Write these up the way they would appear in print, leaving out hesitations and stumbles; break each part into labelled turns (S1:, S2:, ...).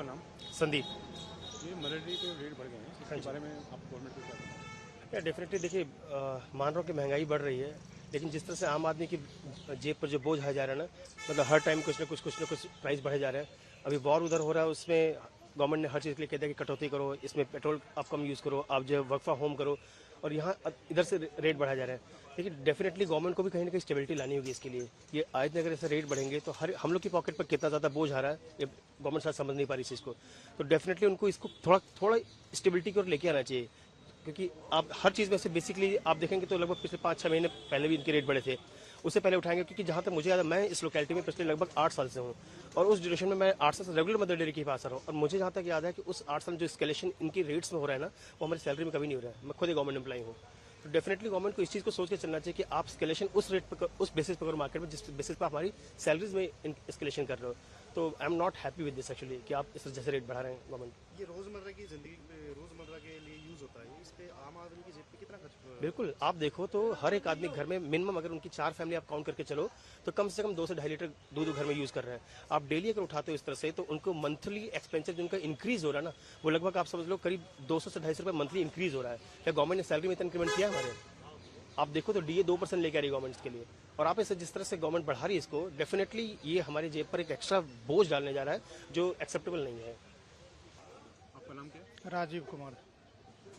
S1: आपका नाम?
S2: संदीप।
S1: ये मदर डेयरी के रेट बढ़ गए हैं, इसके बारे में आप गवर्नमेंट को क्या बताएं?
S2: या डेफिनेटली देखिए, मान रहा हूँ कि महंगाई बढ़ रही है, लेकिन जिस तरह से आम आदमी की जेब पर जो बोझ आ जा रहा है ना, मतलब हर टाइम कुछ ना कुछ प्राइस बढ़े जा रहे हैं। अभी वॉर उधर हो रहा है, उसमें गवर्नमेंट ने हर चीज़ के लिए कहता है कि कटौती करो, इसमें पेट्रोल आप कम यूज़ करो, आप जो वर्क फ्रॉम होम करो, और यहाँ इधर से रेट बढ़ा जा रहा है। लेकिन डेफिनेटली गवर्नमेंट को भी कहीं ना कहीं स्टेबिलिटी लानी होगी इसके लिए। ये आए दिन अगर ऐसे रेट बढ़ेंगे तो हर हम लोग की पॉकेट पर कितना ज़्यादा बोझ आ रहा है, ये गवर्नमेंट शायद समझ नहीं पा रही इस चीज़ को। तो डेफिनेटली उनको इसको थोड़ा थोड़ा स्टेबिलिटी की ओर लेके आना चाहिए, क्योंकि आप हर चीज़ में से बेसिकली आप देखेंगे तो लगभग पिछले 5-6 महीने पहले भी इनके रेट बढ़े थे, उससे पहले उठाएंगे। क्योंकि जहाँ तक मुझे याद है, मैं इस लोकेलिटी में पिछले लगभग 8 साल से हूँ, और उस ड्यूरेशन में मैं 8 साल से रेगुलर मदर डेयरी के पास आ रहा हूँ, और मुझे जहाँ तक याद है कि उस 8 साल में जो स्केलेशन इनकी रेट्स में हो रहा है ना, वो हमारी सैलरी में कभी नहीं हो रहा है। मैं खुद एक गवर्नमेंट एम्प्लॉई हूँ। तो डेफिनेटली गवर्नमेंट को इस चीज़ को सोच के चलना चाहिए कि आप स्केलेशन उस रेट पर, उस बेसिस पर करो मार्केट में, जिस बेसिस पर हमारी सैलरीज में स्केलेशन कर रहे हो। तो I am not happy with this actually, कि आप इस जैसे रेट बढ़ा रहे हैं गवर्नमेंट।
S3: ये रोजमर्रा की जिंदगी पे रोजमर्रा के लिए यूज होता है, इस पे आम आदमी की जेब पे कितना खर्च?
S2: बिल्कुल, आप देखो तो हर एक आदमी घर में मिनिमम, अगर उनकी 4 फैमिली आप काउंट करके चलो, तो कम से कम 2 से 2.5 लीटर दूध घर में यूज कर रहे हैं। आप डेली अगर उठाते हो इस तरह से, तो उनको मंथली एक्सपेंसेस जो उनका इंक्रीज हो रहा है ना, वो लगभग आप समझ लो करीब 200 से 250 रुपये मंथली इंक्रीज हो रहा है। क्या गवर्नमेंट ने सैलरी में इतना इंक्रीमेंट किया है हमारे? आप देखो तो डीए 2% लेके आ रही है गवर्नमेंट के लिए, और आप इसे जिस तरह से गवर्नमेंट बढ़ा रही है इसको, डेफिनेटली ये हमारे जेब पर एक एक्स्ट्रा बोझ डालने जा रहा है, जो एक्सेप्टेबल नहीं है।
S1: आपका नाम क्या है?
S3: राजीव कुमार।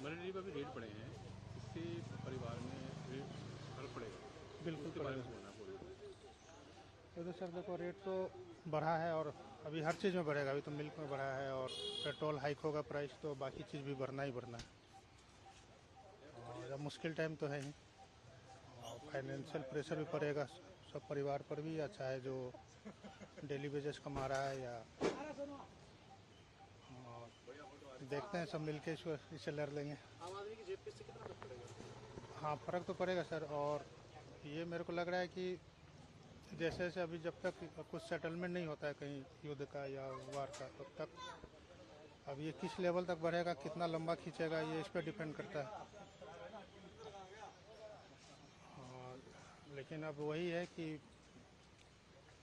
S1: मदर डेयरी पर भी रेट बढ़े हैं, इससे परिवार में रेट फर्क पड़ेगा?
S3: बिल्कुल
S1: उसके बारे में
S3: पड़ेगा।
S1: बोलना है आपको।
S3: तो सर देखो, रेट तो बढ़ा है और अभी हर चीज़ में बढ़ेगा। अभी तो मिल्क में बढ़ा है और पेट्रोल हाइक होगा प्राइस, तो बाकी चीज़ भी बढ़ना ही बढ़ना है। और अब मुश्किल टाइम तो है ही, और फाइनेंशियल प्रेशर भी पड़ेगा सब परिवार पर भी, या चाहे जो डेली वेजेस कमा रहा है, या और देखते हैं सब मिलके इसे लड़ लेंगे।
S2: आम आदमी की जेब पे इससे कितना फर्क पड़ेगा?
S3: हाँ, फ़र्क तो पड़ेगा सर। और ये मेरे को लग रहा है कि जैसे जैसे अभी जब तक कुछ सेटलमेंट नहीं होता है कहीं युद्ध का या वार का, तब तक अब ये किस लेवल तक बढ़ेगा, कितना लंबा खींचेगा, ये इस पर डिपेंड करता है। और लेकिन अब वही है कि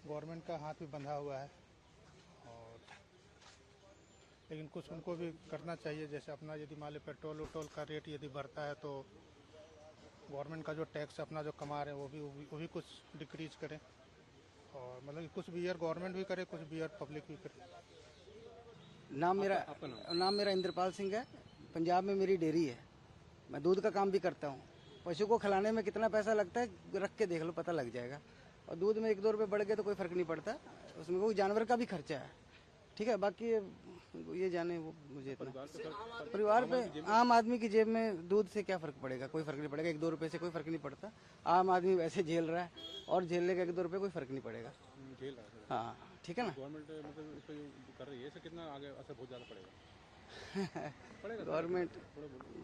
S3: गवर्नमेंट का हाथ भी बंधा हुआ है, और लेकिन कुछ उनको भी करना चाहिए। जैसे अपना यदि मान लो पेट्रोल वट्रोल का रेट यदि बढ़ता है, तो गवर्नमेंट का जो टैक्स अपना जो कमा रहे हैं वो भी कुछ डिक्रीज करें, और मतलब कि कुछ बियर गवर्नमेंट भी करे, कुछ बियर पब्लिक भी करे।
S4: नाम मेरा इंद्रपाल सिंह है। पंजाब में मेरी डेयरी है, मैं दूध का काम भी करता हूँ। पशु को खिलाने में कितना पैसा लगता है, रख के देख लो, पता लग जाएगा। और दूध में 1-2 रुपये बढ़ गए तो कोई फर्क नहीं पड़ता, उसमें वो जानवर का भी खर्चा है, ठीक है। बाकी ये जाने वो मुझे इतना परिवार पे आम आदमी की जेब में दूध से क्या फर्क पड़ेगा? कोई फर्क नहीं पड़ेगा। 1-2 रुपये से कोई फर्क नहीं पड़ता। आम आदमी वैसे झेल रहा है, और झेलने का 1-2 रुपये कोई फर्क नहीं पड़ेगा।
S1: झेल रहा है।
S4: हाँ, ठीक है ना।
S1: गवर्नमेंट मतलब इस पर कर रही है, इससे कितना आगे असर बहुत ज़्यादा पड़ेगा?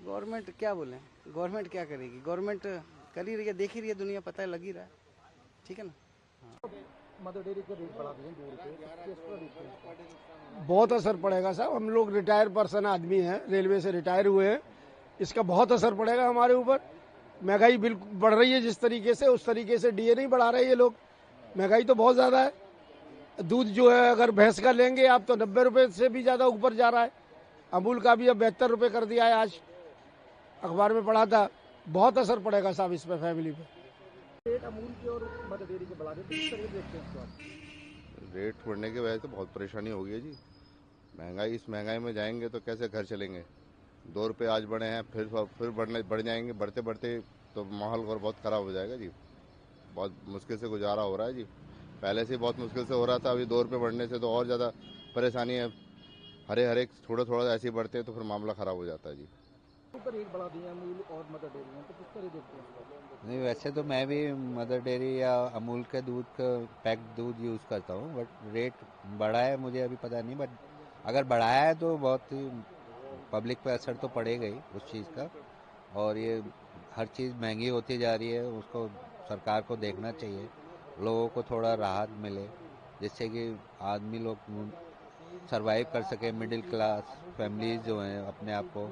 S4: गवर्नमेंट क्या बोले, गवर्नमेंट क्या करेगी? गवर्नमेंट कर ही रही है, देख ही रही है दुनिया, पता है, लग ही रहा है, ठीक है ना।
S5: मदर डेयरी के रेट बढ़ा दिए 2 रुपये,
S6: बहुत असर पड़ेगा साहब। हम लोग रिटायर पर्सन आदमी हैं, रेलवे से रिटायर हुए हैं, इसका बहुत असर पड़ेगा हमारे ऊपर। महंगाई बिल्कुल बढ़ रही है जिस तरीके से, उस तरीके से डीए नहीं बढ़ा रहे ये लोग। महंगाई तो बहुत ज़्यादा है। दूध जो है अगर भैंस का लेंगे आप तो 90 रुपये से भी ज़्यादा ऊपर जा रहा है। अमूल का भी अब 72 रुपये कर दिया है, आज अखबार में पढ़ा था। बहुत असर पड़ेगा साहब इस पर, फैमिली पे।
S5: रेट अमूल की और मदर डेयरी के बढ़ा दिए, किस तरह देखते हैं इसको आप?
S7: रेट बढ़ने की वजह से बहुत परेशानी हो गई है जी। इस महंगाई में जाएंगे तो कैसे घर चलेंगे? 2 रुपये आज बढ़े हैं, फिर बढ़ जाएंगे। बढ़ते बढ़ते तो माहौल और बहुत ख़राब हो जाएगा जी। बहुत मुश्किल से गुजारा हो रहा है जी। पहले से बहुत मुश्किल से हो रहा था, अभी 2 रुपये बढ़ने से तो और ज़्यादा परेशानी है। हर एक थोड़ा ऐसे ही बढ़ते हैं तो फिर मामला ख़राब हो जाता है जी।
S5: रेट बढ़ा दिए अमूल और मदर डेयरी में, तो किस तरह देखते हैं इसको?
S8: नहीं, वैसे तो मैं भी मदर डेयरी या अमूल के दूध का पैक्ड दूध यूज़ करता हूँ, बट रेट बढ़ा है मुझे अभी पता नहीं। बट अगर बढ़ाया है तो बहुत ही पब्लिक पे असर तो पड़ेगा ही उस चीज़ का। और ये हर चीज़ महंगी होती जा रही है, उसको सरकार को देखना चाहिए, लोगों को थोड़ा राहत मिले, जिससे कि आदमी लोग सरवाइव कर सके। मिडिल क्लास फैमिलीज जो हैं अपने आप को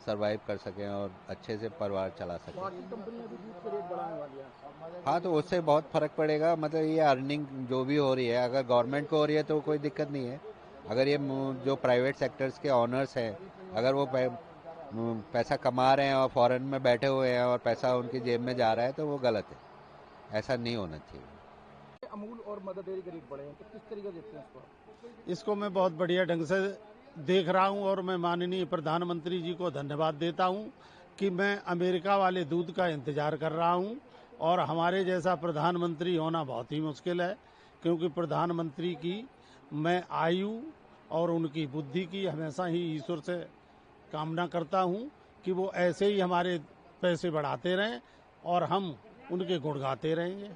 S8: सरवाइव कर सकें और अच्छे से परिवार चला सकें।
S5: बाकी कंपनियां भी दूध के रेट बढ़ाने वाली है।
S8: हाँ, तो उससे बहुत फ़र्क पड़ेगा। मतलब ये अर्निंग जो भी हो रही है, अगर गवर्नमेंट को हो रही है तो कोई दिक्कत नहीं है, अगर ये जो प्राइवेट सेक्टर्स के ऑनर्स हैं, अगर वो पैसा कमा रहे हैं और फॉरेन में बैठे हुए हैं और पैसा उनकी जेब में जा रहा है तो वो गलत है, ऐसा नहीं होना चाहिए।
S5: अमूल और मदर डेयरी के रेट बढ़े हैं, तो किस तरीके से देखते हैं इसको?
S6: इसको मैं बहुत बढ़िया ढंग से देख रहा हूं और मैं माननीय प्रधानमंत्री जी को धन्यवाद देता हूं कि मैं अमेरिका वाले दूध का इंतजार कर रहा हूं और हमारे जैसा प्रधानमंत्री होना बहुत ही मुश्किल है, क्योंकि प्रधानमंत्री की मैं आयु और उनकी बुद्धि की हमेशा ही ईश्वर से कामना करता हूं कि वो ऐसे ही हमारे पैसे बढ़ाते रहें और हम उनके गुण गाते रहेंगे।